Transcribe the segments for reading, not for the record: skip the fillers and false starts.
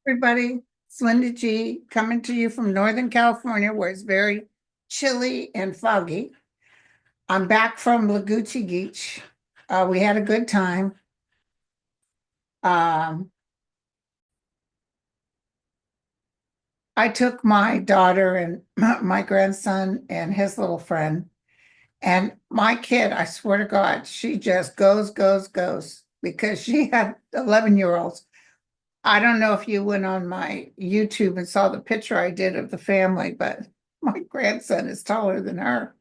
Everybody, it's Linda G coming to you from Northern California, where it's very chilly and foggy. I'm back from Laguchi Beach. We had a good time. Um, I took my daughter and my grandson and his little friend. And my kid, I swear to God, she just goes, because she had 11-year-olds. I don't know if you went on my YouTube and saw the picture I did of the family, but my grandson is taller than her.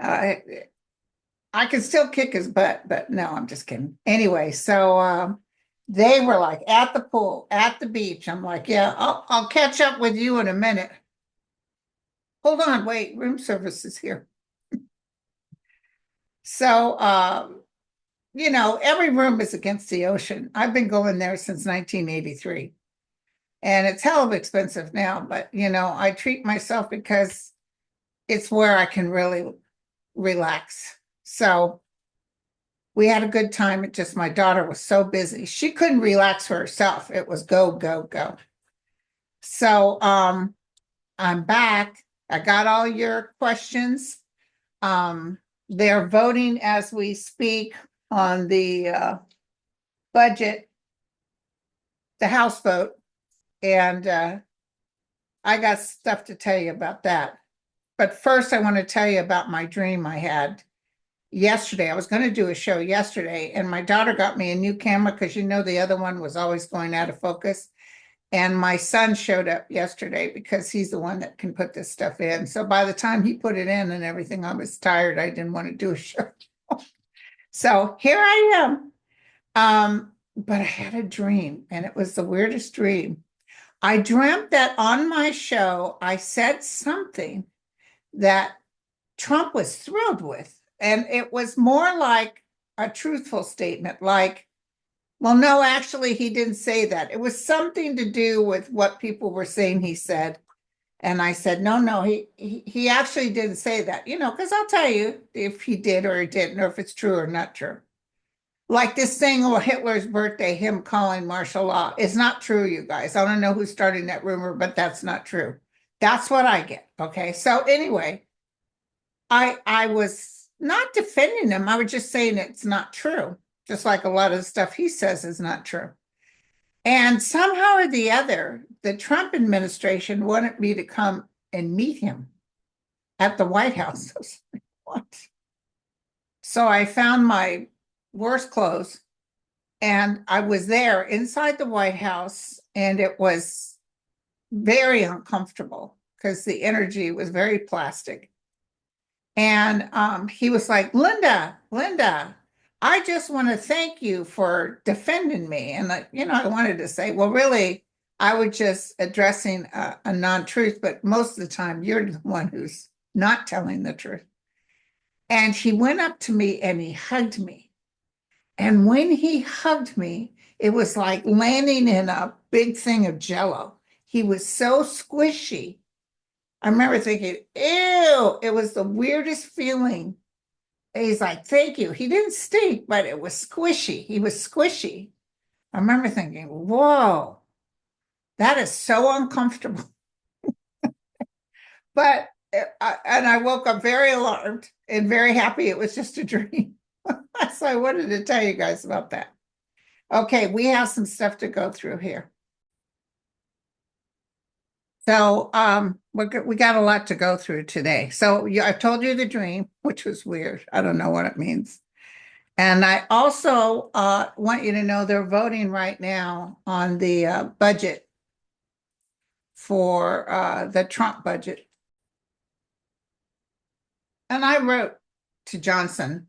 Uh, I could still kick his butt, but no, I'm just kidding. Anyway, so they were like at the pool, at the beach. I'm like, yeah, I'll catch up with you in a minute. Hold on, wait, room service is here. So every room is against the ocean. I've been going there since 1983. And it's hell of expensive now, but I treat myself because it's where I can really relax. So we had a good time. It just my daughter was so busy. She couldn't relax for herself. It was go, go, go. So I'm back. I got all your questions. They're voting as we speak on the budget, the House vote, and I got stuff to tell you about that. But first, I want to tell you about my dream I had yesterday. I was going to do a show yesterday, and my daughter got me a new camera because the other one was always going out of focus. And my son showed up yesterday because he's the one that can put this stuff in. So by the time he put it in and everything, I was tired. I didn't want to do a show. So here I am. But I had a dream, and it was the weirdest dream. I dreamt that on my show, I said something that Trump was thrilled with. And it was more like a truthful statement, like, well, no, actually, he didn't say that. It was something to do with what people were saying he said. And I said, no, he actually didn't say that, because I'll tell you if he did or he didn't, or if it's true or not true. Like this thing on Hitler's birthday, him calling martial law. It's not true, you guys. I don't know who's starting that rumor, but that's not true. That's what I get. Okay. So anyway, I was not defending him. I was just saying it's not true, just like a lot of the stuff he says is not true. And somehow or the other, the Trump administration wanted me to come and meet him at the White House. What? So I found my worst clothes and I was there inside the White House, and it was very uncomfortable because the energy was very plastic. And he was like, Linda, I just want to thank you for defending me. And, I wanted to say, well, really, I was just addressing a non-truth, but most of the time you're the one who's not telling the truth. And he went up to me and he hugged me. And when he hugged me, it was like landing in a big thing of jello. He was so squishy. I remember thinking, ew, it was the weirdest feeling. He's like, thank you. He didn't stink, but it was squishy. He was squishy. I remember thinking, whoa, that is so uncomfortable. But, and I woke up very alarmed and very happy it was just a dream. So I wanted to tell you guys about that. Okay, we have some stuff to go through here. So we got a lot to go through today. So I've told you the dream, which was weird. I don't know what it means. And I also want you to know they're voting right now on the budget for the Trump budget. And I wrote to Johnson,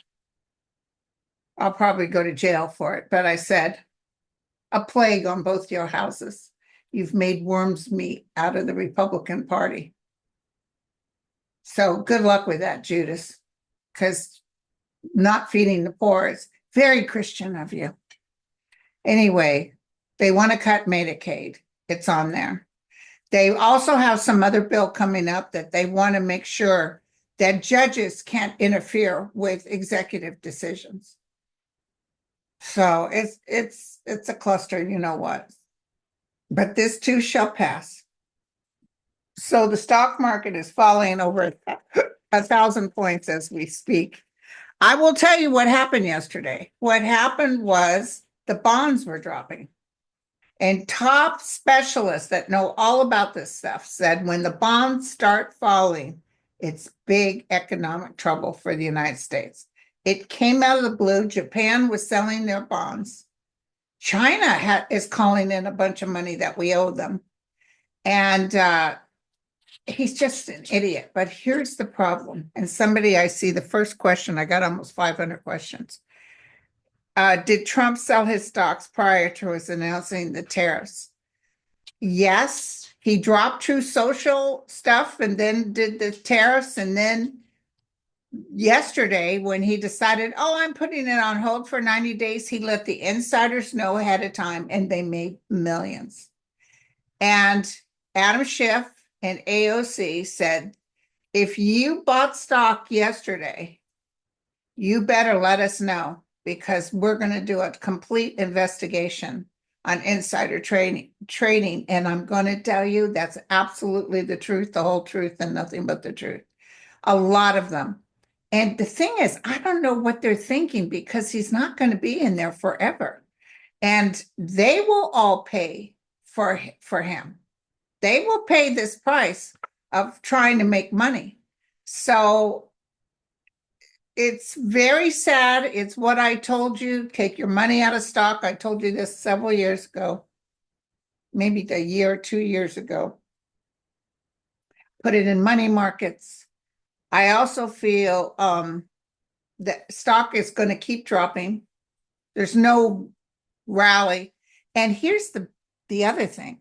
I'll probably go to jail for it, but I said, a plague on both your houses. You've made worms meat out of the Republican Party. So good luck with that, Judas, because not feeding the poor is very Christian of you. Anyway, they want to cut Medicaid. It's on there. They also have some other bill coming up that they want to make sure that judges can't interfere with executive decisions. So it's a cluster, you know what. but this too shall pass. So the stock market is falling over 1,000 points as we speak. I will tell you what happened yesterday. What happened was the bonds were dropping. And top specialists that know all about this stuff said when the bonds start falling, it's big economic trouble for the United States. It came out of the blue. Japan was selling their bonds. China is calling in a bunch of money that we owe them. And he's just an idiot. But here's the problem. And somebody I see the first question, I got almost 500 questions. Did Trump sell his stocks prior to his announcing the tariffs? Yes, he dropped True Social stuff and then did the tariffs. And then yesterday, when he decided, oh, I'm putting it on hold for 90 days, he let the insiders know ahead of time and they made millions. And Adam Schiff and AOC said, if you bought stock yesterday, you better let us know because we're going to do a complete investigation on insider trading. And I'm going to tell you that's absolutely the truth, the whole truth, and nothing but the truth. A lot of them. And the thing is, I don't know what they're thinking because he's not going to be in there forever. And they will all pay for him. They will pay this price of trying to make money. So it's very sad. It's what I told you. Take your money out of stock. I told you this several years ago, maybe a year or 2 years ago. Put it in money markets. I also feel that stock is going to keep dropping. There's no rally. And here's the other thing.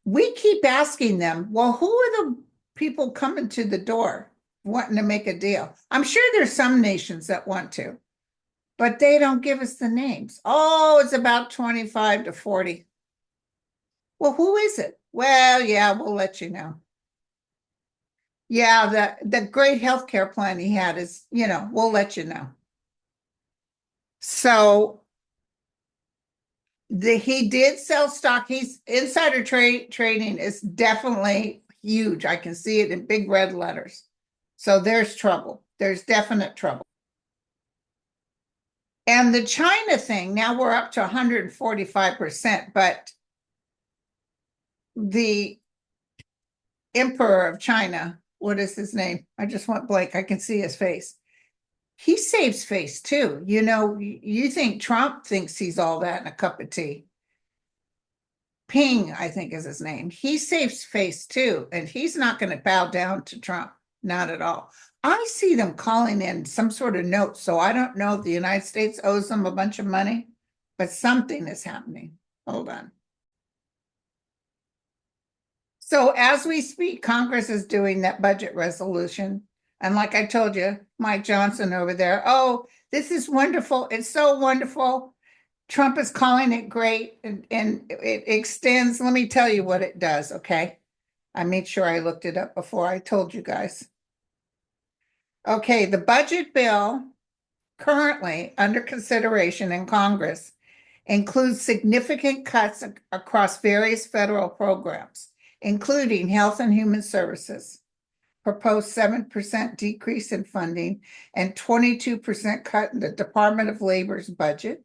We keep asking them, well, who are the people coming to the door wanting to make a deal? I'm sure there's some nations that want to, but they don't give us the names. Oh, it's about 25 to 40. Well, who is it? Well, yeah, we'll let you know. Yeah, the great healthcare plan he had is, we'll let you know. So he did sell stock. He's insider trading is definitely huge. I can see it in big red letters. So there's trouble. There's definite trouble. And the China thing, now we're up to 145%, but the emperor of China, what is his name? I just went blank. I can see his face. He saves face too. You think Trump thinks he's all that in a cup of tea. Ping, I think is his name. He saves face too, and he's not going to bow down to Trump. Not at all. I see them calling in some sort of note, so I don't know if the United States owes them a bunch of money, but something is happening. Hold on. So as we speak, Congress is doing that budget resolution. And like I told you, Mike Johnson over there, oh, this is wonderful. It's so wonderful. Trump is calling it great and it extends. Let me tell you what it does, okay? I made sure I looked it up before I told you guys. Okay, the budget bill currently under consideration in Congress includes significant cuts across various federal programs, including Health and Human Services, proposed 7% decrease in funding and 22% cut in the Department of Labor's budget,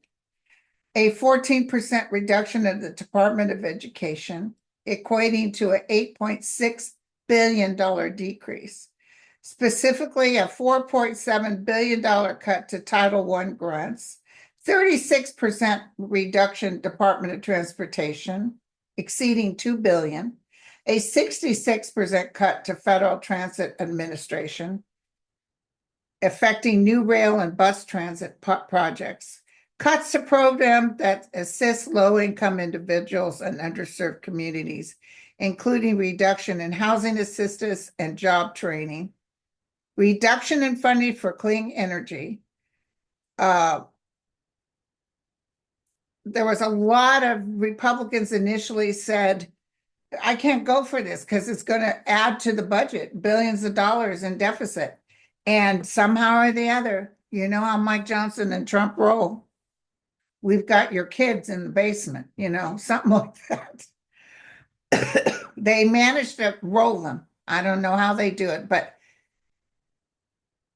a 14% reduction in the Department of Education, equating to an $8.6 billion decrease. Specifically, a $4.7 billion cut to Title I grants, 36% reduction Department of Transportation, exceeding $2 billion, a 66% cut to Federal Transit Administration, affecting new rail and bus transit projects, cuts to programs that assist low-income individuals and underserved communities, including reduction in housing assistance and job training, reduction in funding for clean energy. There was a lot of Republicans initially said, I can't go for this because it's going to add to the budget, billions of dollars in deficit. And somehow or the other, you know how Mike Johnson and Trump roll. We've got your kids in the basement, something like that. They managed to roll them. I don't know how they do it, but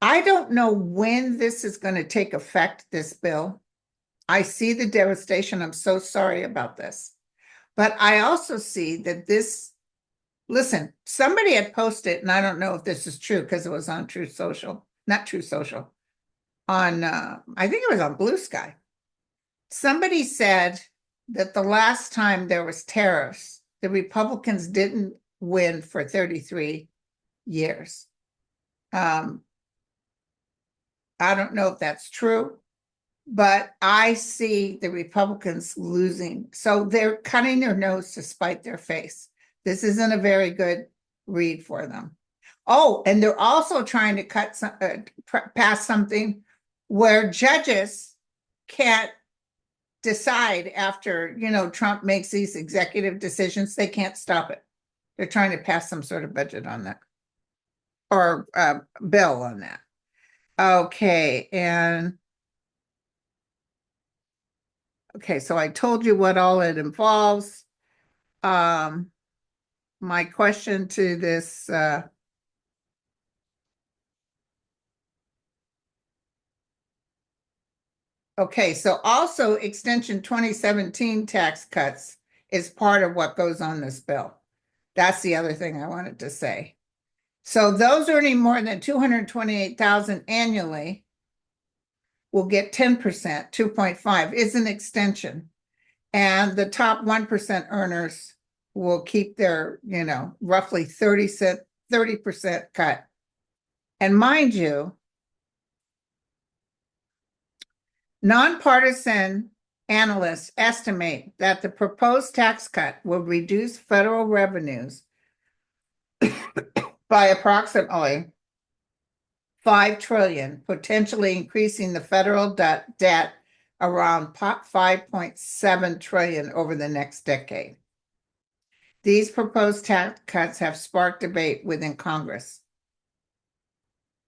I don't know when this is going to take effect, this bill. I see the devastation. I'm so sorry about this. But I also see that this, listen, somebody had posted, and I don't know if this is true because it was on True Social, not True Social, on, I think it was on Blue Sky. Somebody said that the last time there was tariffs, the Republicans didn't win for 33 years. I don't know if that's true, but I see the Republicans losing. So they're cutting their nose to spite their face. This isn't a very good read for them. Oh, and they're also trying to pass something where judges can't decide after, Trump makes these executive decisions, they can't stop it. They're trying to pass some sort of budget on that or bill on that. Okay, so I told you what all it involves. My question to this okay, so also extension 2017 tax cuts is part of what goes on this bill. That's the other thing I wanted to say. So those earning more than 228,000 annually will get 10%, 2.5 is an extension. And the top 1% earners will keep their, roughly 30% cut. And mind you, nonpartisan analysts estimate that the proposed tax cut will reduce federal revenues by approximately 5 trillion, potentially increasing the federal debt around 5.7 trillion over the next decade. These proposed tax cuts have sparked debate within Congress.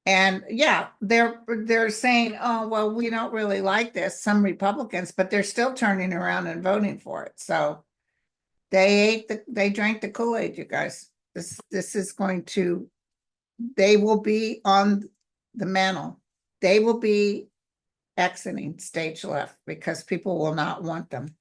And yeah, they're saying, oh, well, we don't really like this, some Republicans, but they're still turning around and voting for it. So they drank the Kool-Aid, you guys. This is going to, they will be on the mantle. They will be exiting stage left because people will not want them.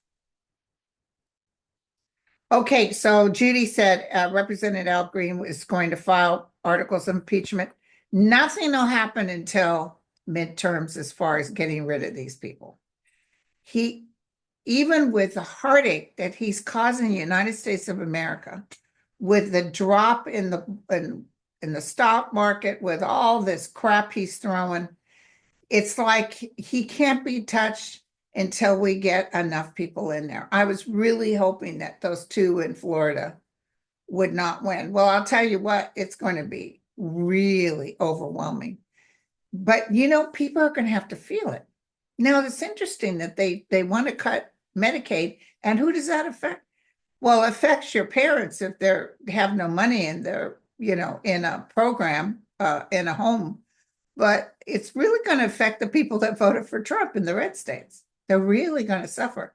Okay, so Judy said Representative Al Green is going to file articles of impeachment. Nothing will happen until midterms as far as getting rid of these people. He, even with the heartache that he's causing the United States of America, with the drop in the stock market, with all this crap he's throwing, it's like he can't be touched until we get enough people in there. I was really hoping that those two in Florida would not win. Well, I'll tell you what, it's going to be really overwhelming. But people are going to have to feel it. Now, it's interesting that they want to cut Medicaid, and who does that affect? Well, it affects your parents if they have no money and they're, in a program, in a home. But it's really going to affect the people that voted for Trump in the red states. They're really going to suffer.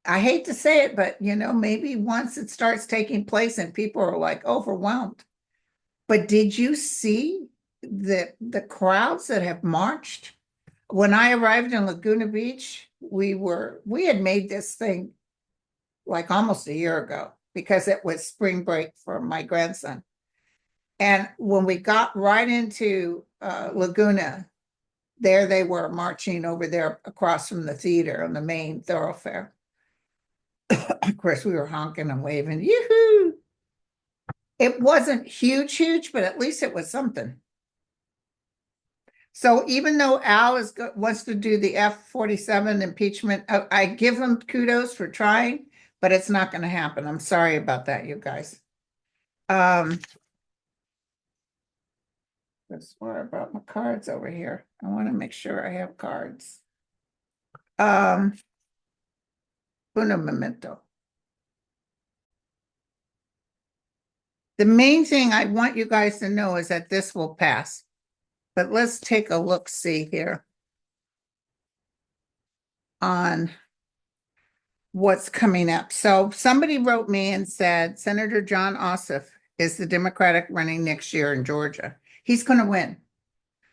I hate to say it, but maybe once it starts taking place and people are like overwhelmed. But did you see the crowds that have marched? When I arrived in Laguna Beach, we had made this thing like almost a year ago because it was spring break for my grandson. And when we got right into Laguna, there they were marching over there across from the theater on the main thoroughfare. Of course, we were honking and waving, yoo-hoo! It wasn't huge, but at least it was something. So even though Al wants to do the F-47 impeachment, I give him kudos for trying, but it's not going to happen. I'm sorry about that, you guys. That's where I brought my cards over here. I want to make sure I have cards. Uno momento. The main thing I want you guys to know is that this will pass. But let's take a look-see here on what's coming up. So somebody wrote me and said Senator John Ossoff is the Democratic running next year in Georgia. He's going to win.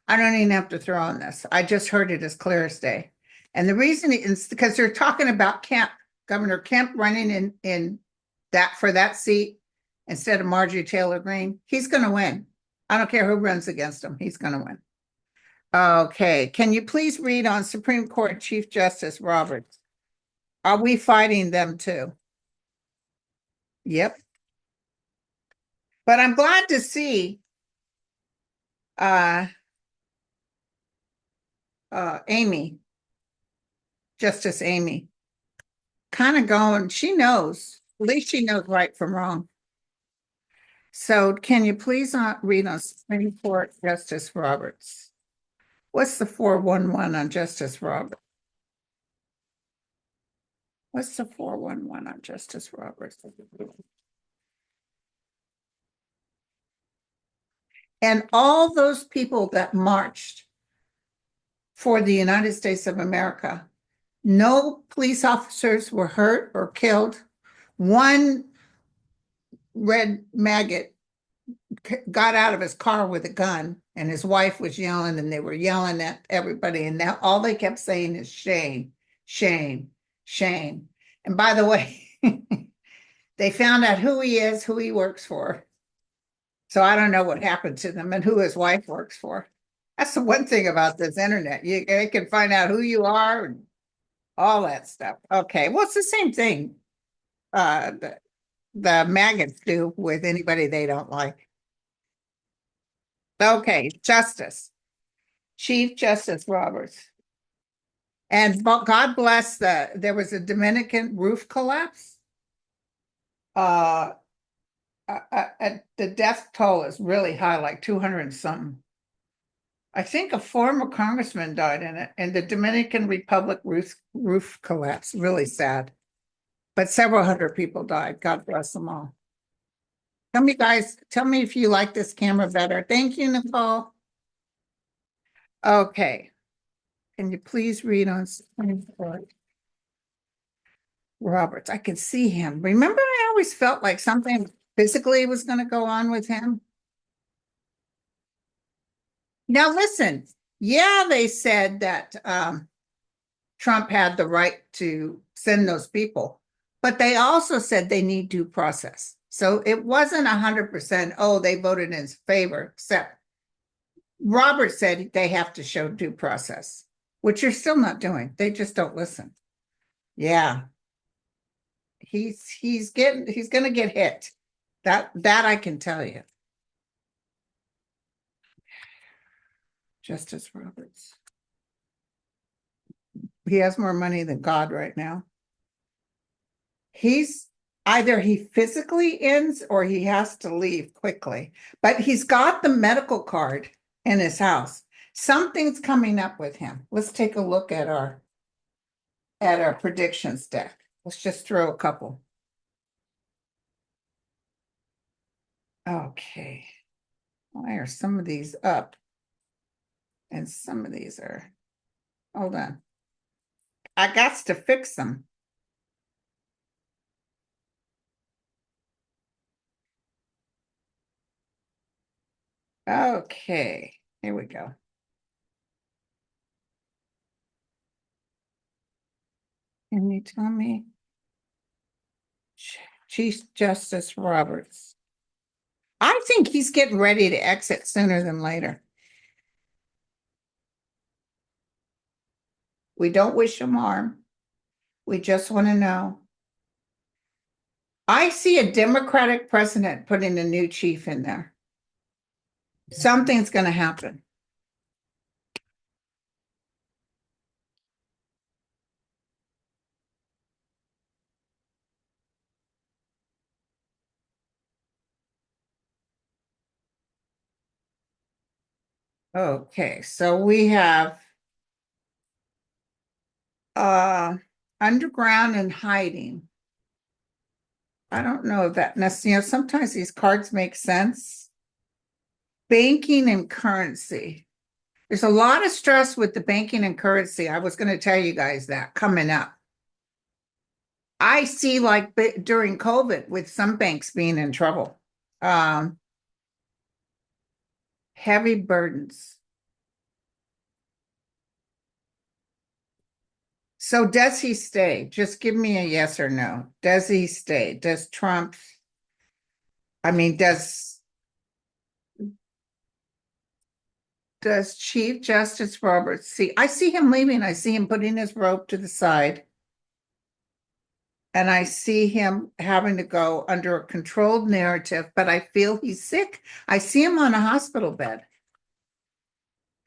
I don't even have to throw on this. I just heard it as clear as day. And the reason is because they're talking about Kemp, Governor Kemp running in that for that seat instead of Marjorie Taylor Greene. He's going to win. I don't care who runs against him. He's going to win. Okay. Can you please read on Supreme Court Chief Justice Roberts? Are we fighting them too? Yep. But I'm glad to see Amy, Justice Amy, kind of going, she knows, at least she knows right from wrong. So can you please read on Supreme Court Justice Roberts? What's the 411 on Justice Roberts? What's the 411 on Justice Roberts? And all those people that marched for the United States of America, no police officers were hurt or killed. One red maggot got out of his car with a gun, and his wife was yelling, and they were yelling at everybody. And now all they kept saying is shame, shame, shame. And by the way, they found out who he is, who he works for. So I don't know what happened to them and who his wife works for. That's the one thing about this internet. They can find out who you are and all that stuff. Okay, well, it's the same thing the maggots do with anybody they don't like. Okay, Justice. Chief Justice Roberts. And God bless there was a Dominican roof collapse. The death toll is really high, like 200 and something. I think a former congressman died in it, and the Dominican Republic roof collapsed. Really sad. But several hundred people died. God bless them all. Tell me if you like this camera better. Thank you, Nicole. Okay. Can you please read on Supreme Court? Roberts, I can see him. Remember, I always felt like something physically was going to go on with him. Now, listen, yeah, they said that Trump had the right to send those people, but they also said they need due process. So it wasn't 100%, oh, they voted in his favor, except Roberts said they have to show due process, which you're still not doing. They just don't listen. Yeah. He's going to get hit. That I can tell you. Justice Roberts. He has more money than God right now. He's either he physically ends or he has to leave quickly, but he's got the medical card in his house. Something's coming up with him. Let's take a look at our predictions deck. Let's just throw a couple. Okay. Why are some of these up? And some of these are, hold on. I got to fix them. Okay, here we go. Can you tell me? Chief Justice Roberts. I think he's getting ready to exit sooner than later. We don't wish him harm. We just want to know. I see a Democratic president putting a new chief in there. Something's going to happen. Okay, so we have underground and hiding. I don't know if that necessarily, sometimes these cards make sense. Banking and currency. There's a lot of stress with the banking and currency. I was going to tell you guys that coming up. I see like during COVID with some banks being in trouble. Um, Heavy burdens. So does he stay? Just give me a yes or no. Does he stay? Does Trump, I mean, does Chief Justice Roberts see? I see him leaving. I see him putting his robe to the side. And I see him having to go under a controlled narrative, but I feel he's sick. I see him on a hospital bed.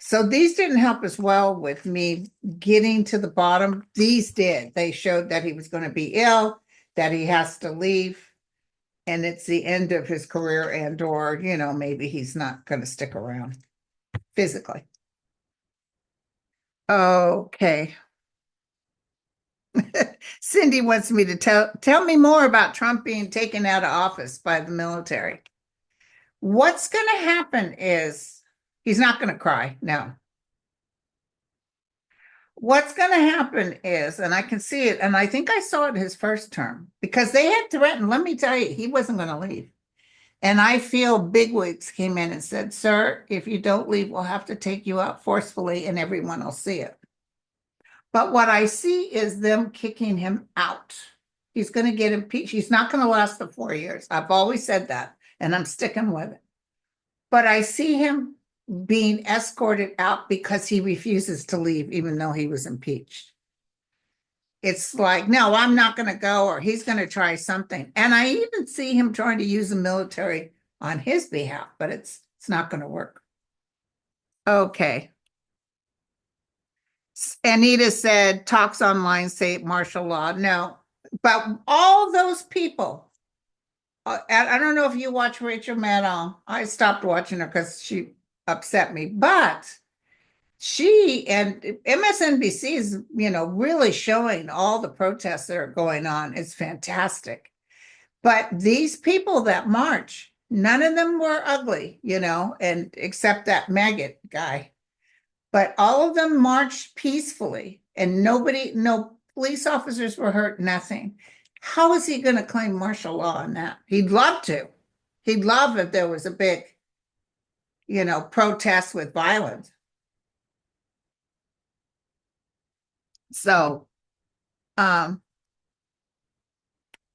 So these didn't help as well with me getting to the bottom. These did. They showed that he was going to be ill, that he has to leave, and it's the end of his career, and or, maybe he's not going to stick around physically. Okay. Cindy wants me to tell me more about Trump being taken out of office by the military. What's going to happen is he's not going to cry. No. What's going to happen is, and I can see it, and I think I saw it his first term, because they had threatened, let me tell you, he wasn't going to leave. And I feel bigwigs came in and said, sir, if you don't leave, we'll have to take you out forcefully and everyone will see it. But what I see is them kicking him out. He's going to get impeached. He's not going to last the 4 years. I've always said that, and I'm sticking with it. But I see him being escorted out because he refuses to leave, even though he was impeached. It's like, no, I'm not going to go, or he's going to try something. And I even see him trying to use the military on his behalf, but it's not going to work. Okay. Anita said talks online say martial law. No, but all those people, I don't know if you watch Rachel Maddow. I stopped watching her because she upset me, but she and MSNBC is, really showing all the protests that are going on. It's fantastic. But these people that march, none of them were ugly, and except that maggot guy. But all of them marched peacefully, and no police officers were hurt, nothing. How is he going to claim martial law on that? He'd love to. He'd love if there was a big, protest with violence. So,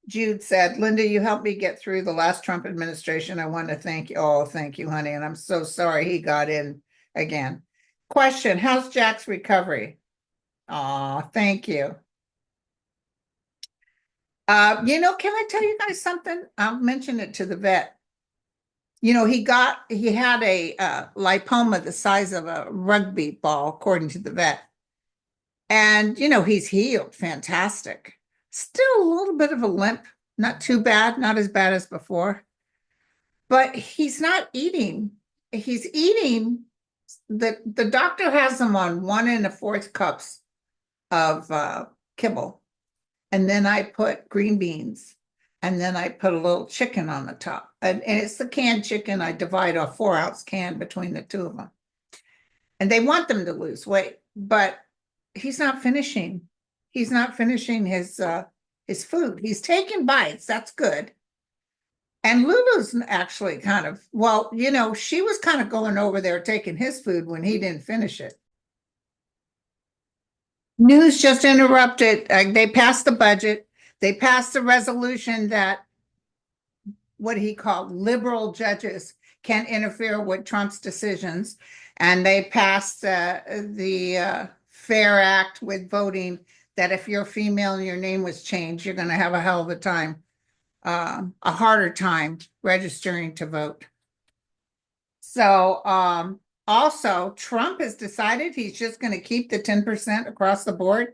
Jude said, Linda, you helped me get through the last Trump administration. I want to thank you. Oh, thank you, honey. And I'm so sorry he got in again. Question, how's Jack's recovery? Oh, thank you. Can I tell you guys something? I'll mention it to the vet. He had a lipoma the size of a rugby ball, according to the vet. And, he's healed. Fantastic. Still a little bit of a limp. Not too bad. Not as bad as before. But he's not eating. He's eating. The doctor has him on 1 1/4 cups of kibble. And then I put green beans. And then I put a little chicken on the top. And it's the canned chicken. I divide a 4-ounce can between the two of them. And they want them to lose weight. But he's not finishing. He's not finishing his food. He's taking bites. That's good. And Lulu's actually kind of, she was kind of going over there taking his food when he didn't finish it. News just interrupted. They passed the budget. They passed a resolution that what he called liberal judges can't interfere with Trump's decisions. And they passed the Fair Act with voting that if you're female and your name was changed, you're going to have a hell of a time, a harder time registering to vote. So also, Trump has decided he's just going to keep the 10% across the board.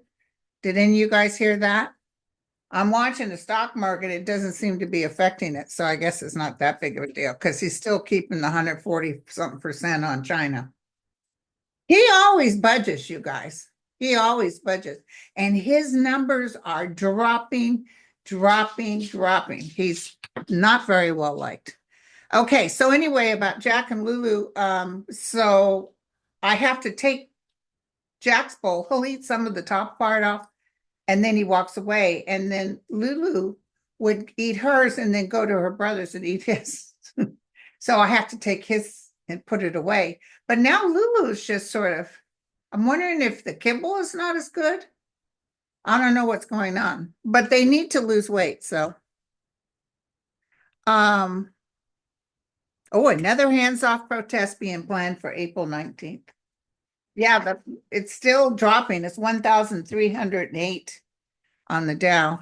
Did any of you guys hear that? I'm watching the stock market. It doesn't seem to be affecting it. So I guess it's not that big of a deal because he's still keeping the 140 something percent on China. He always budgets, you guys. He always budgets. And his numbers are dropping. He's not very well liked. Okay, so anyway, about Jack and Lulu. So I have to take Jack's bowl. He'll eat some of the top part off. and then he walks away. And then Lulu would eat hers and then go to her brother's and eat his. So I have to take his and put it away. But now Lulu is just sort of, I'm wondering if the kibble is not as good. I don't know what's going on, but they need to lose weight. So, oh, another hands-off protest being planned for April 19th. Yeah, but it's still dropping. It's 1,308 on the Dow.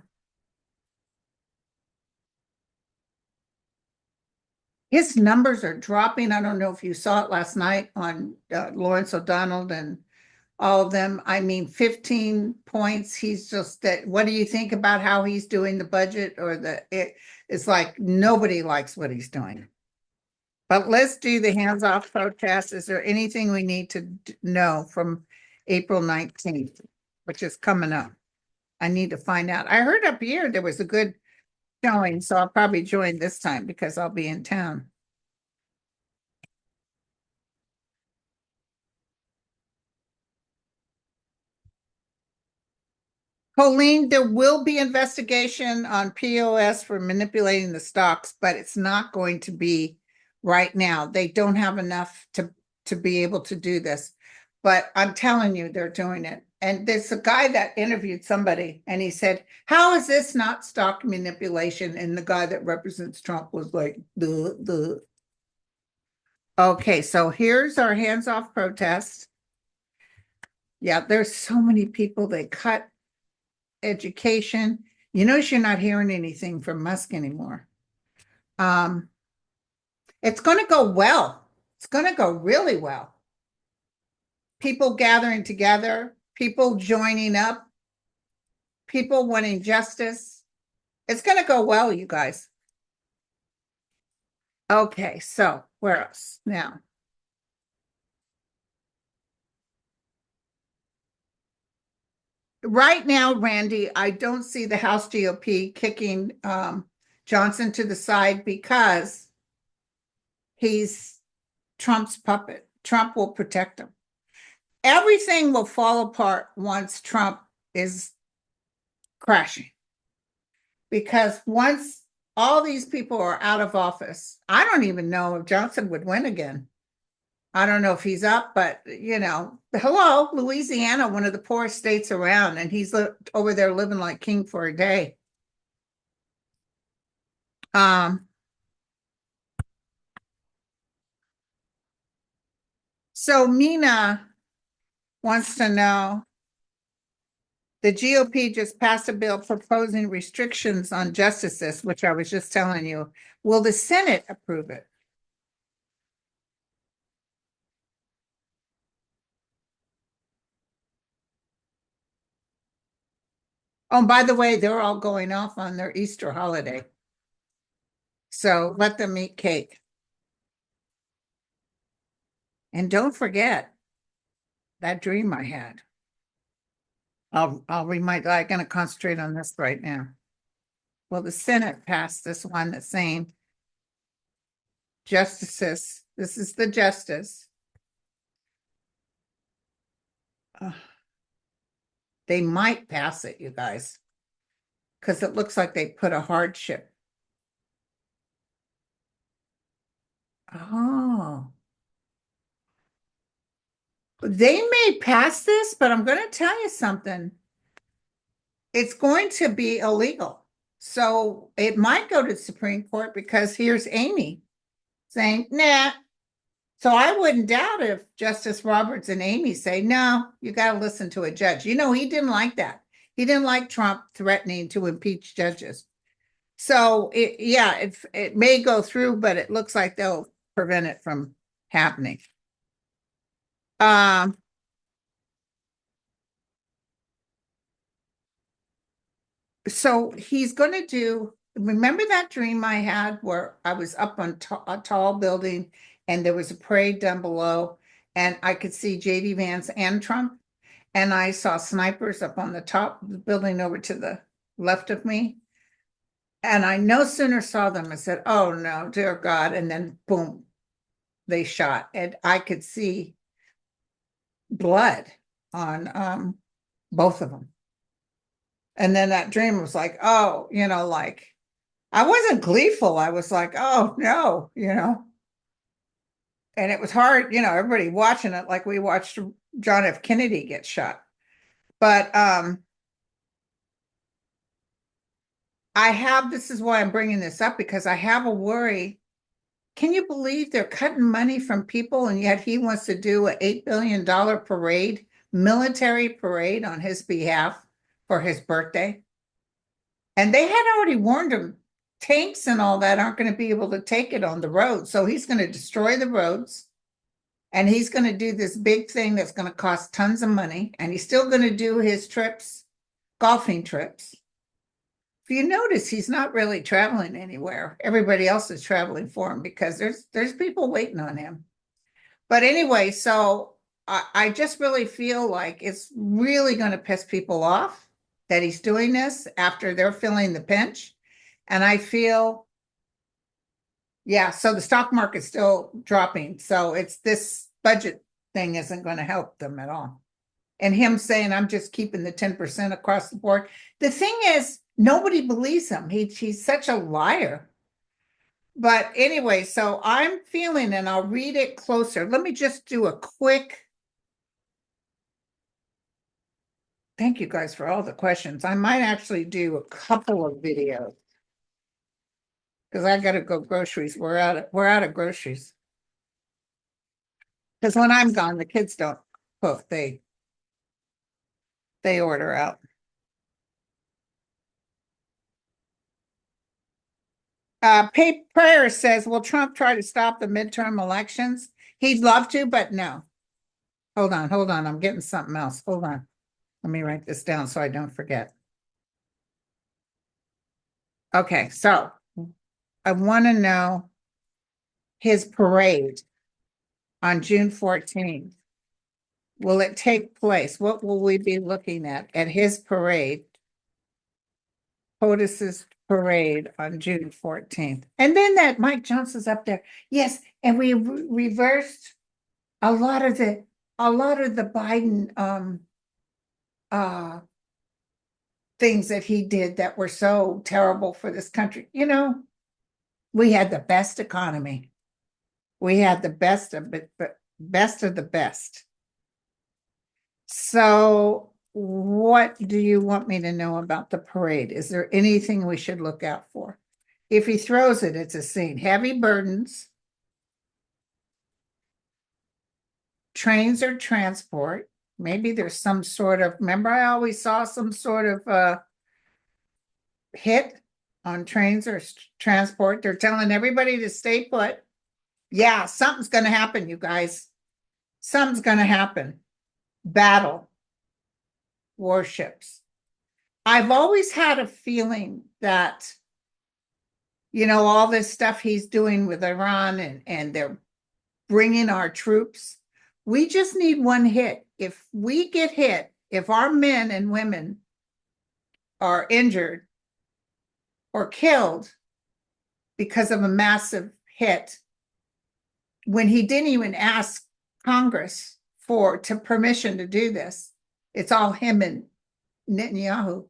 His numbers are dropping. I don't know if you saw it last night on Lawrence O'Donnell and all of them. I mean, 15 points. He's just that. What do you think about how he's doing the budget or it's like nobody likes what he's doing. But let's do the hands-off protest. Is there anything we need to know from April 19th, which is coming up? I need to find out. I heard up here there was a good showing, so I'll probably join this time because I'll be in town. Colleen, there will be investigation on POS for manipulating the stocks, but it's not going to be right now. They don't have enough to be able to do this. But I'm telling you, they're doing it. And there's a guy that interviewed somebody and he said, how is this not stock manipulation? And the guy that represents Trump was like, the. Okay, so here's our hands-off protest. Yeah, there's so many people, they cut education. You notice you're not hearing anything from Musk anymore. It's going to go well. It's going to go really well. People gathering together, people joining up, people wanting justice. It's going to go well, you guys. Okay, so where else now? Right now, Randy, I don't see the House GOP kicking Johnson to the side because he's Trump's puppet. Trump will protect him. Everything will fall apart once Trump is crashing. Because once all these people are out of office, I don't even know if Johnson would win again. I don't know if he's up, but hello, Louisiana, one of the poorest states around, and he's over there living like king for a day. So Mina wants to know, the GOP just passed a bill proposing restrictions on justices, which I was just telling you. Will the Senate approve it? Oh, by the way, they're all going off on their Easter holiday. So let them eat cake. And don't forget that dream I had. I'm going to concentrate on this right now. Well, the Senate passed this one that's saying justices, this is the justice. They might pass it, you guys, because it looks like they put a hardship. Oh. They may pass this, but I'm going to tell you something. It's going to be illegal. So it might go to the Supreme Court because here's Amy saying, nah. So I wouldn't doubt if Justice Roberts and Amy say, no, you got to listen to a judge. He didn't like that. He didn't like Trump threatening to impeach judges. So it may go through, but it looks like they'll prevent it from happening. So he's going to do, remember that dream I had where I was up on a tall building and there was a parade down below and I could see JD Vance and Trump and I saw snipers up on the top of the building over to the left of me. And I no sooner saw them, I said, oh no, dear God. And then boom, they shot and I could see blood on both of them. And then that dream was like, oh, like I wasn't gleeful. I was like, oh no. And it was hard, everybody watching it like we watched John F. Kennedy get shot. But this is why I'm bringing this up, because I have a worry. Can you believe they're cutting money from people and yet he wants to do an $8 billion parade, military parade on his behalf for his birthday? And they had already warned him, tanks and all that aren't going to be able to take it on the road. So he's going to destroy the roads and he's going to do this big thing that's going to cost tons of money. And he's still going to do his trips, golfing trips. If you notice, he's not really traveling anywhere. Everybody else is traveling for him because there's people waiting on him. But anyway, so I just really feel like it's really going to piss people off that he's doing this after they're feeling the pinch. And I feel, yeah, so the stock market's still dropping. So it's this budget thing isn't going to help them at all. And him saying, I'm just keeping the 10% across the board. The thing is, nobody believes him. He's such a liar. But anyway, so I'm feeling, and I'll read it closer. Let me just do a quick. Thank you guys for all the questions. I might actually do a couple of videos because I got to go groceries. We're out of groceries. Because when I'm gone, the kids don't cook. They order out. Prayer says, will Trump try to stop the midterm elections? He'd love to, but no. Hold on. I'm getting something else. Hold on. Let me write this down so I don't forget. Okay, so I want to know his parade on June 14th. Will it take place? What will we be looking at his parade? POTUS's parade on June 14th. And then that Mike Johnson's up there. Yes, and we reversed a lot of the Biden things that he did that were so terrible for this country. We had the best economy. We had the best of it, but best of the best. So what do you want me to know about the parade? Is there anything we should look out for? If he throws it, it's a scene. Heavy burdens, trains or transport. Maybe there's some sort of, remember I always saw some sort of hit on trains or transport. They're telling everybody to stay put. Yeah, something's going to happen, you guys. Something's going to happen. Battle. Warships. I've always had a feeling that, all this stuff he's doing with Iran and they're bringing our troops. We just need one hit. If we get hit, if our men and women are injured or killed because of a massive hit, when he didn't even ask Congress to permission to do this, it's all him and Netanyahu.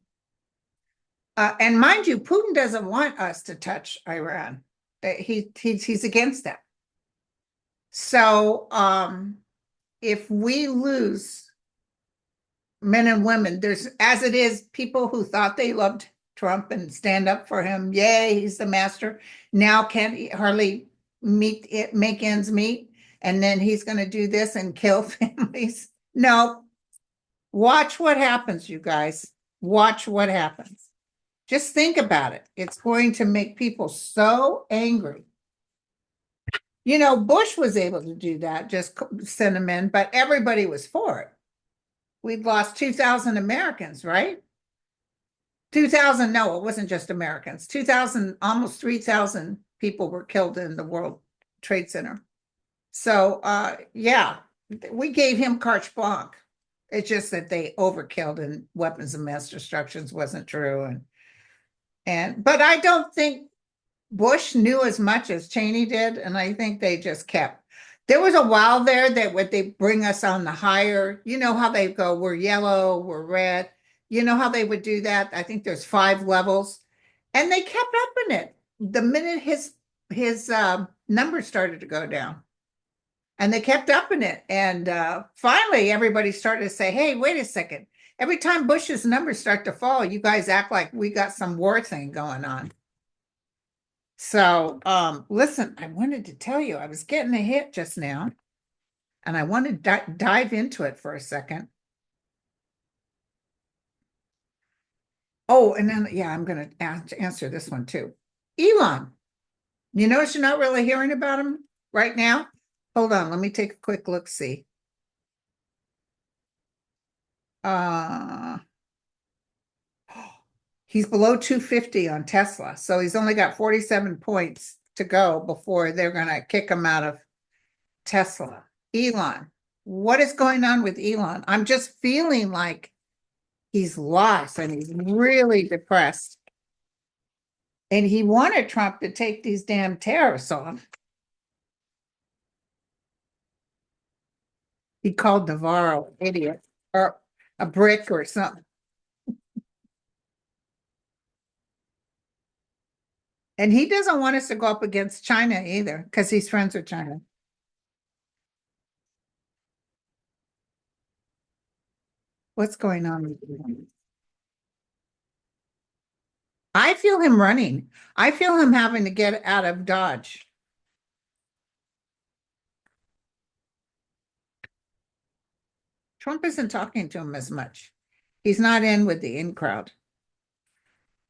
And mind you, Putin doesn't want us to touch Iran. He's against that. So if we lose men and women, there's, as it is, people who thought they loved Trump and stand up for him. Yay, he's the master. Now can't hardly make ends meet. And then he's going to do this and kill families. No. Watch what happens, you guys. Watch what happens. Just think about it. It's going to make people so angry. Bush was able to do that, just send them in, but everybody was for it. We'd lost 2,000 Americans, right? 2,000, no, it wasn't just Americans. 2,000, almost 3,000 people were killed in the World Trade Center. So, yeah, we gave him carte blanche. It's just that they overkilled and weapons of mass destruction wasn't true. But I don't think Bush knew as much as Cheney did. And I think they just kept. There was a while there that would they bring us on the higher, how they go, we're yellow, we're red. You know how they would do that? I think there's 5 levels, and they kept upping it the minute his numbers started to go down, and they kept upping it. And finally, everybody started to say, "Hey, wait a second! Every time Bush's numbers start to fall, you guys act like we got some war thing going on." So, listen, I wanted to tell you, I was getting a hit just now, and I want to dive into it for a second. Oh, and then, yeah, I'm going to answer this one too. Elon, you notice you're not really hearing about him right now? Hold on, let me take a quick look, see. Uh, he's below 250 on Tesla, so he's only got 47 points to go before they're going to kick him out of Tesla. Elon, what is going on with Elon? I'm just feeling like he's lost and he's really depressed. And he wanted Trump to take these damn tariffs off. He called Navarro an idiot or a brick or something. And he doesn't want us to go up against China either because he's friends with China. What's going on with him? I feel him running. I feel him having to get out of Dodge. Trump isn't talking to him as much. He's not in with the in crowd.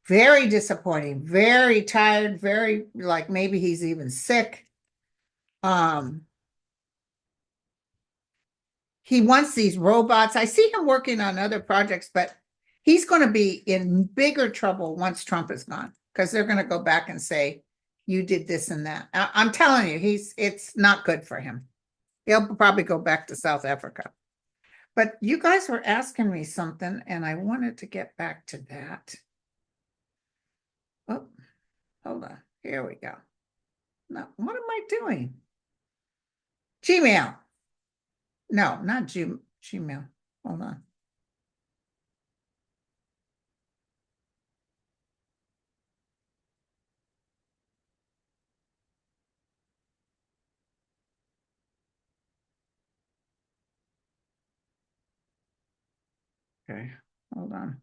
Very disappointing, very tired, very like maybe he's even sick. Um, he wants these robots. I see him working on other projects, but he's going to be in bigger trouble once Trump is gone because they're going to go back and say, you did this and that. I'm telling you, it's not good for him. He'll probably go back to South Africa. But you guys were asking me something, and I wanted to get back to that. Oh, hold on. Here we go. No, what am I doing? Gmail. No, not Gmail. Hold on. Okay, hold on.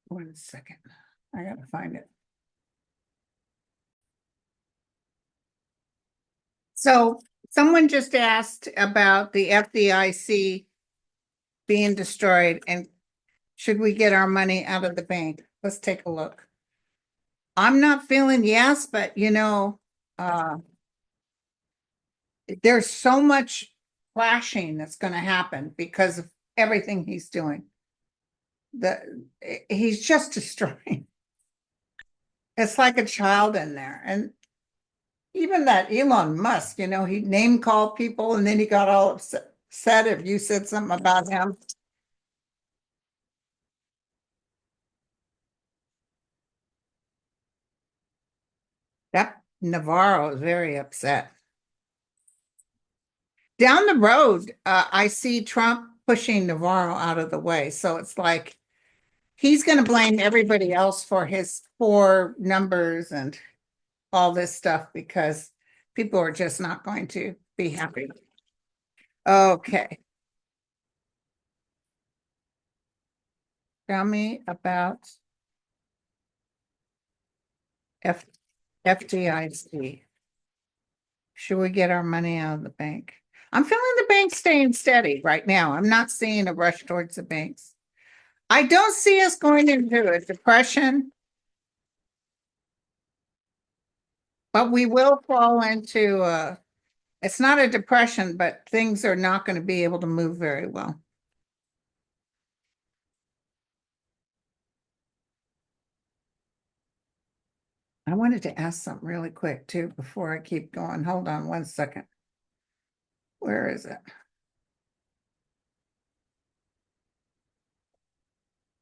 One second. I gotta find it. So someone just asked about the FDIC being destroyed and should we get our money out of the bank? Let's take a look. I'm not feeling yes, but uh, there's so much clashing that's going to happen because of everything he's doing. He's just destroying. It's like a child in there. And even that Elon Musk, he name called people and then he got all upset if you said something about him. That Navarro is very upset. Down the road, I see Trump pushing Navarro out of the way. So it's like he's going to blame everybody else for his poor numbers and all this stuff because people are just not going to be happy. Okay. Tell me about F FDIC. Should we get our money out of the bank? I'm feeling the bank staying steady right now. I'm not seeing a rush towards the banks. I don't see us going into a depression, but we will fall into it's not a depression, but things are not going to be able to move very well. I wanted to ask something really quick too before I keep going. Hold on one second. Where is it?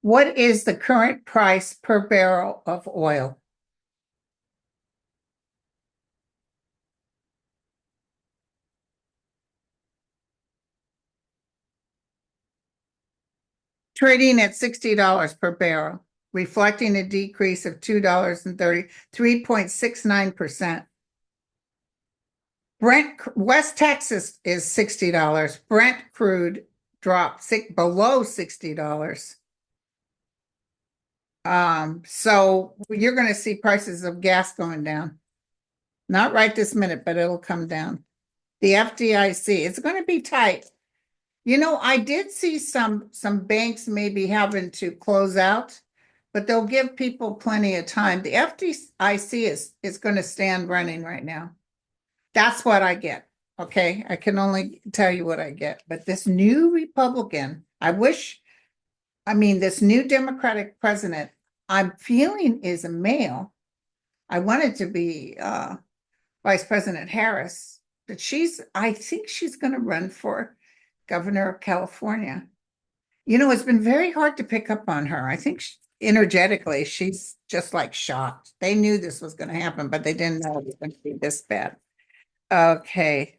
What is the current price per barrel of oil? trading at $60 per barrel, reflecting a decrease of $2.63.69%. Brent, West Texas is $60. Brent crude dropped below $60. So you're going to see prices of gas going down. Not right this minute, but it'll come down. The FDIC, it's going to be tight. You know, I did see some banks maybe having to close out, but they'll give people plenty of time. The FDIC is going to stand running right now. That's what I get. Okay, I can only tell you what I get. But this new Republican, this new Democratic president, I'm feeling is a male. I wanted to be Vice President Harris, but I think she's going to run for governor of California. You know, it's been very hard to pick up on her. I think energetically, she's just like shocked. They knew this was going to happen, but they didn't know it was going to be this bad. Okay.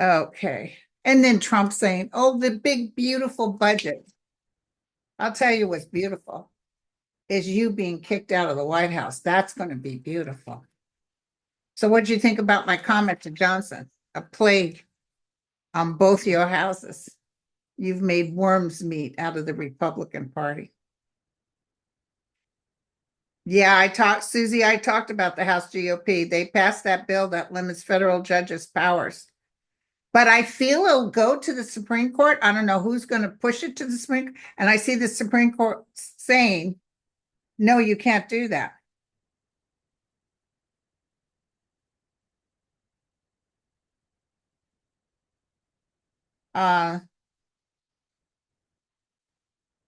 Okay. And then Trump saying, oh, the big, beautiful budget. I'll tell you what's beautiful is you being kicked out of the White House. That's going to be beautiful. So what do you think about my comment to Johnson? A plague on both your houses. You've made worms meat out of the Republican Party. Yeah, Susie, I talked about the House GOP. They passed that bill that limits federal judges' powers. But I feel it'll go to the Supreme Court. I don't know who's going to push it to the Supreme Court. And I see the Supreme Court saying, no, you can't do that.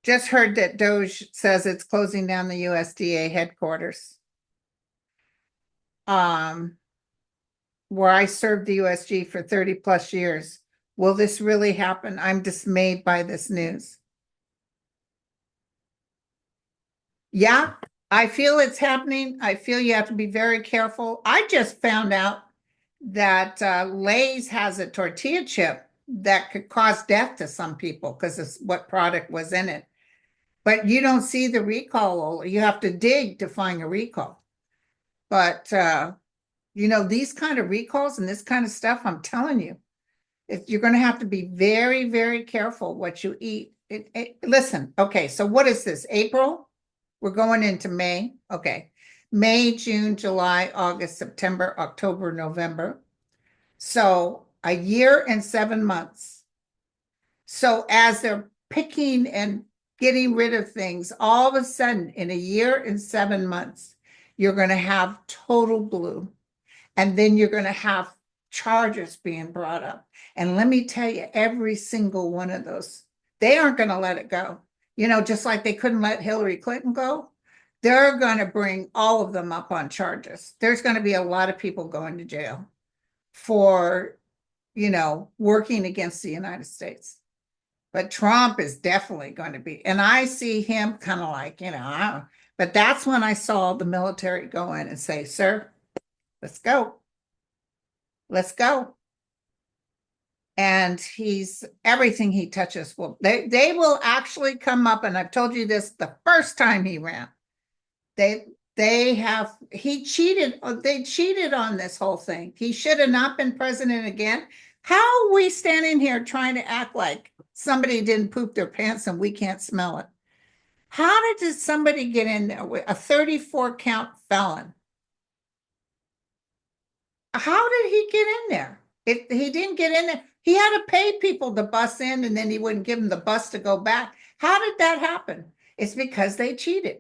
Just heard that Doge says it's closing down the USDA headquarters. Where I served the USG for 30 plus years. Will this really happen? I'm dismayed by this news. Yeah, I feel it's happening. I feel you have to be very careful. I just found out that Lay's has a tortilla chip that could cause death to some people because of what product was in it. But you don't see the recall. You have to dig to find a recall. But you know, these kind of recalls and this kind of stuff, I'm telling you, you're going to have to be very, very careful what you eat. Listen, okay, so what is this? April? We're going into May. Okay. May, June, July, August, September, October, November. So a year and 7 months. So as they're picking and getting rid of things, all of a sudden in a year and 7 months, you're going to have total blue. And then you're going to have charges being brought up. And let me tell you, every single one of those, they aren't going to let it go. You know, just like they couldn't let Hillary Clinton go, they're going to bring all of them up on charges. There's going to be a lot of people going to jail for, you know, working against the United States. But Trump is definitely going to be, and I see him kind of like, you know, but that's when I saw the military go in and say, sir, let's go. Let's go. And everything he touches they will actually come up. And I've told you this the first time he ran. He cheated. They cheated on this whole thing. He should have not been president again. How are we standing here trying to act like somebody didn't poop their pants and we can't smell it? How did somebody get in there with a 34 count felon? How did he get in there? He didn't get in there. He had to pay people to bus in and then he wouldn't give them the bus to go back. How did that happen? It's because they cheated.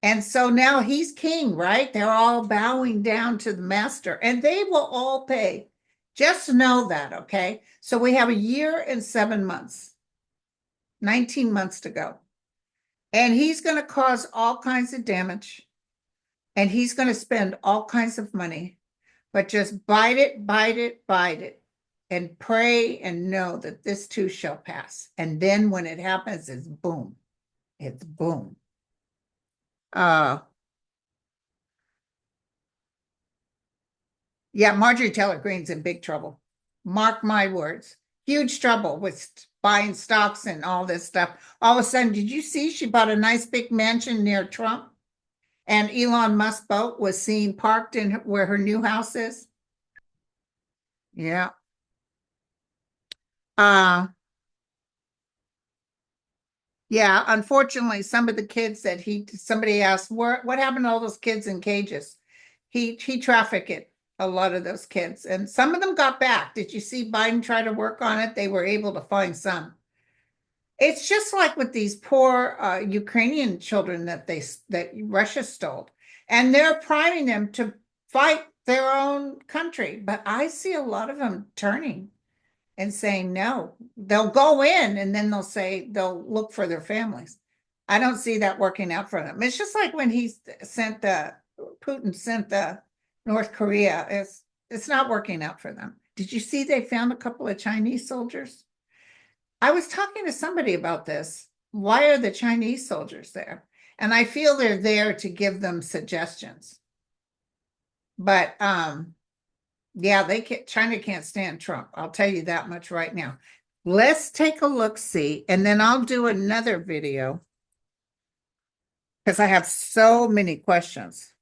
And so now he's king, right? They're all bowing down to the master and they will all pay. Just know that, okay? So we have a year and 7 months, 19 months to go. And he's going to cause all kinds of damage. And he's going to spend all kinds of money. But just bite it, bite it, bite it, and pray and know that this too shall pass. And then when it happens, it's boom. It's boom. Yeah, Marjorie Taylor Greene's in big trouble. Mark my words. Huge trouble with buying stocks and all this stuff. All of a sudden, did you see she bought a nice big mansion near Trump? And Elon Musk boat was seen parked in where her new house is. Yeah. Uh, yeah, unfortunately, some of the kids that somebody asked, what happened to all those kids in cages? He trafficked a lot of those kids, and some of them got back. Did you see Biden try to work on it? They were able to find some. It's just like with these poor Ukrainian children that Russia stole, and they're priming them to fight their own country. But I see a lot of them turning and saying no. They'll go in and then they'll look for their families. I don't see that working out for them. It's just like when Putin sent the North Korea. It's not working out for them. Did you see they found a couple of Chinese soldiers? I was talking to somebody about this. Why are the Chinese soldiers there? And I feel they're there to give them suggestions. But yeah, China can't stand Trump. I'll tell you that much right now. Let's take a look, see, and then I'll do another video because I have so many questions.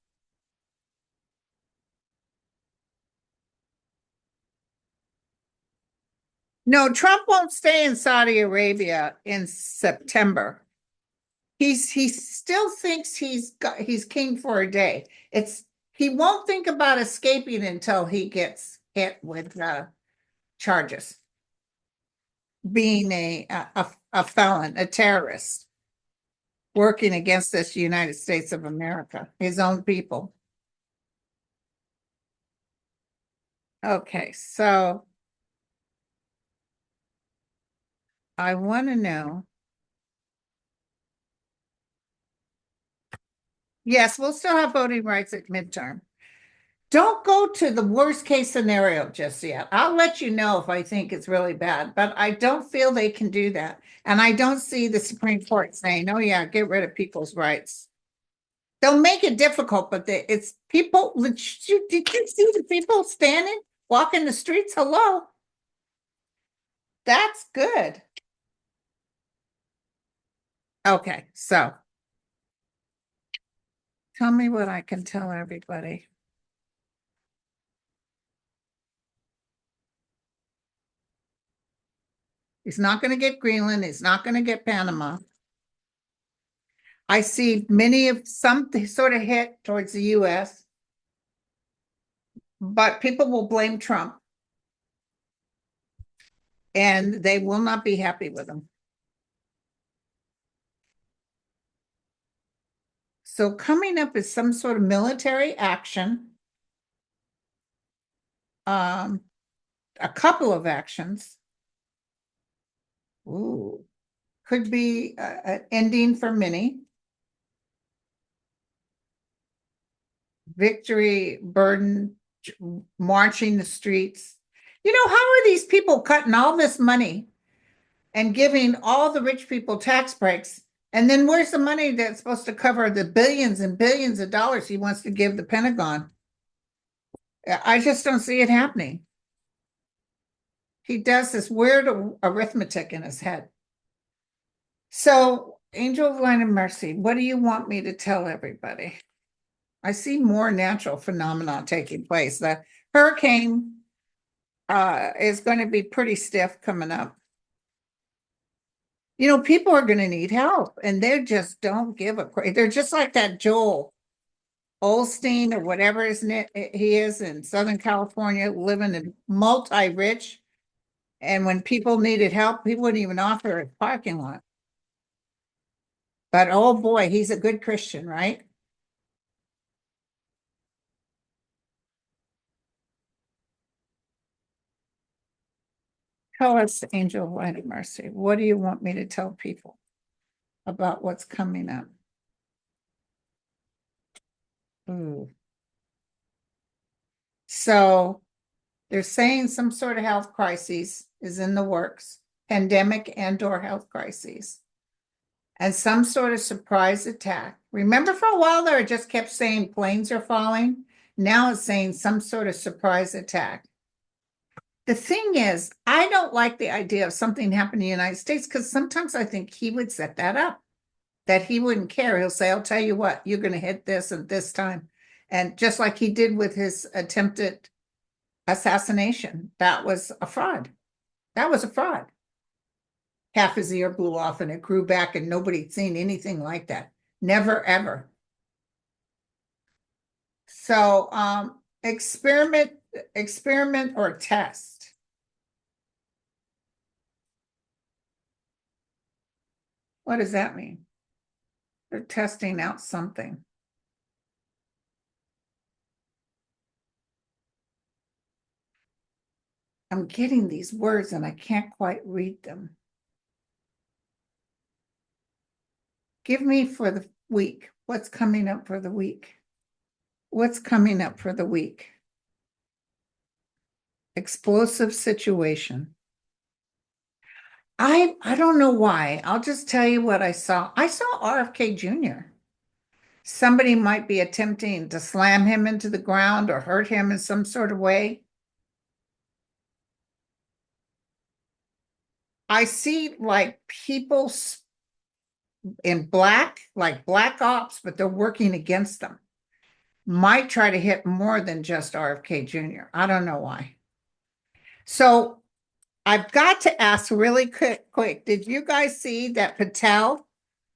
No, Trump won't stay in Saudi Arabia in September. He still thinks he's king for a day. He won't think about escaping until he gets hit with charges, being a felon, a terrorist, working against this United States of America, his own people. Okay, so I want to know. Yes, we'll still have voting rights at midterm. Don't go to the worst case scenario just yet. I'll let you know if I think it's really bad, but I don't feel they can do that. And I don't see the Supreme Court saying, oh, yeah, get rid of people's rights. They'll make it difficult, but it's people. Did you see the people standing, walking the streets? Hello. That's good. Okay, so tell me what I can tell everybody. He's not going to get Greenland. He's not going to get Panama. I see many of some sort of hit towards the US, but people will blame Trump and they will not be happy with him. So coming up is some sort of military action, a couple of actions. Ooh, could be an ending for many. Victory, burden, marching the streets. You know, how are these people cutting all this money and giving all the rich people tax breaks? And then where's the money that's supposed to cover the billions and billions of dollars he wants to give the Pentagon? I just don't see it happening. He does this weird arithmetic in his head. So, Angel of Light and Mercy, what do you want me to tell everybody? I see more natural phenomena taking place. The hurricane is going to be pretty stiff coming up. You know, people are going to need help, and they just don't give a crap. They're just like that Joel Olstein or whatever he is in Southern California, living in multi-rich. And when people needed help, he wouldn't even offer a parking lot. But oh boy, he's a good Christian, right? Tell us, Angel of Light and Mercy, what do you want me to tell people about what's coming up? Ooh. So they're saying some sort of health crisis is in the works, pandemic and/or health crises, and some sort of surprise attack. Remember for a while there, it just kept saying planes are falling. Now it's saying some sort of surprise attack. The thing is, I don't like the idea of something happening in the United States because sometimes I think he would set that up, that he wouldn't care. He'll say, I'll tell you what, you're going to hit this at this time. And just like he did with his attempted assassination, that was a fraud. That was a fraud. Half his ear blew off and it grew back, and nobody'd seen anything like that. Never, ever. So, experiment or test. What does that mean? They're testing out something. I'm getting these words and I can't quite read them. Give me for the week. What's coming up for the week? What's coming up for the week? Explosive situation. I don't know why. I'll just tell you what I saw. I saw RFK Jr. Somebody might be attempting to slam him into the ground or hurt him in some sort of way. I see like people in black, like black ops, but they're working against them. Might try to hit more than just RFK Jr. I don't know why. So I've got to ask really quick, did you guys see that Patel,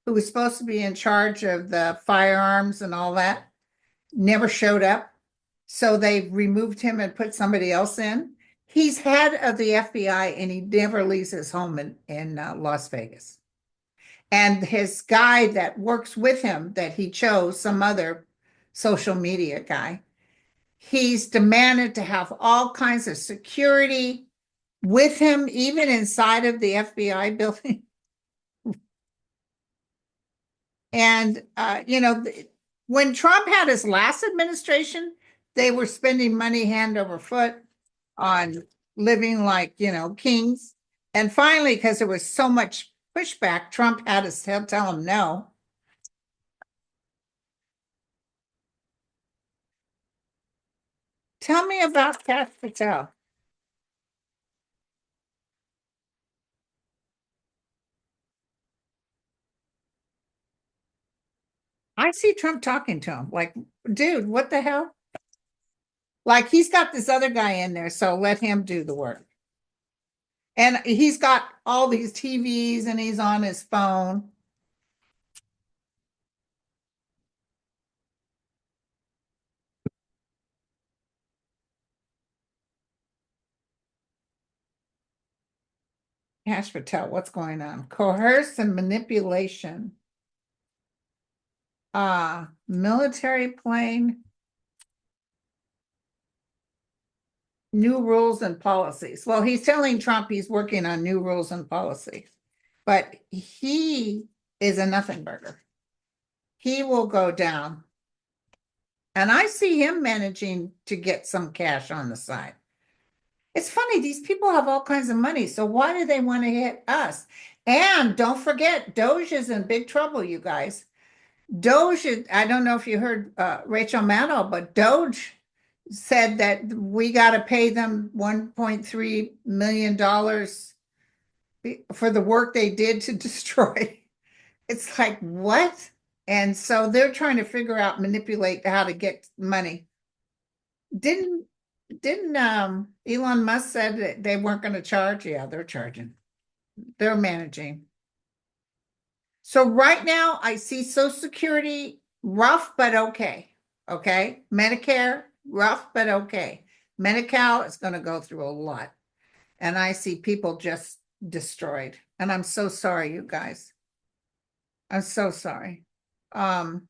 who was supposed to be in charge of the firearms and all that, never showed up? So they removed him and put somebody else in. He's head of the FBI and he never leaves his home in Las Vegas. And his guy that works with him, that he chose, some other social media guy, he's demanded to have all kinds of security with him, even inside of the FBI building. And, when Trump had his last administration, they were spending money hand over foot on living like, kings. And finally, because there was so much pushback, Trump had to tell him no. Tell me about Kath Patel. I see Trump talking to him like, dude, what the hell? Like he's got this other guy in there, so let him do the work. And he's got all these TVs and he's on his phone. Cash Patel, what's going on? Coerce and manipulation. Military plane, new rules and policies. Well, he's telling Trump he's working on new rules and policies, but he is a nothing burger. He will go down. And I see him managing to get some cash on the side. It's funny, these people have all kinds of money. So why do they want to hit us? And don't forget, Doge is in big trouble, you guys. Doge, I don't know if you heard Rachel Maddow, but Doge said that we got to pay them $1.3 million for the work they did to destroy. It's like, what? And so they're trying to figure out, manipulate how to get money. Didn't Elon Musk said that they weren't going to charge? Yeah, they're charging. They're managing. So right now I see Social Security rough but okay. Okay. Medicare rough but okay. Medi-Cal is going to go through a lot. And I see people just destroyed. And I'm so sorry, you guys. I'm so sorry. But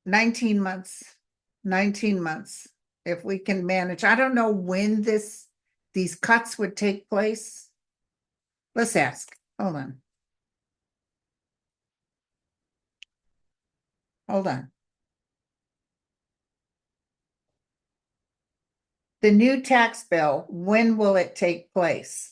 19 months, 19 months, if we can manage. I don't know when these cuts would take place. Let's ask. Hold on. Hold on. The new tax bill, when will it take place?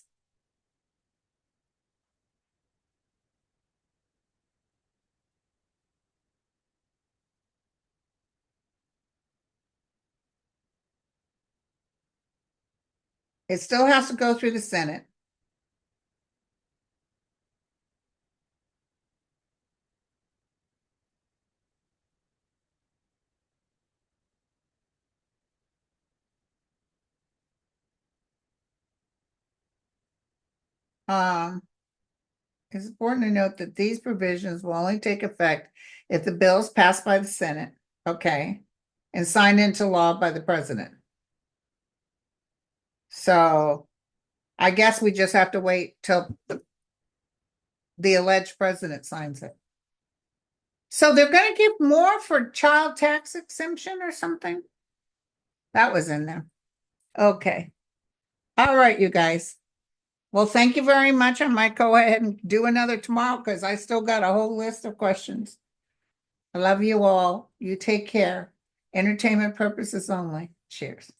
It still has to go through the Senate. Um, it's important to note that these provisions will only take effect if the bill is passed by the Senate, okay, and signed into law by the president. So I guess we just have to wait till the alleged president signs it. So they're gonna give more for child tax exemption or something? That was in there. Okay. All right, you guys. Well, thank you very much. I might go ahead and do another tomorrow because I still got a whole list of questions. I love you all. You take care. Entertainment purposes only. Cheers.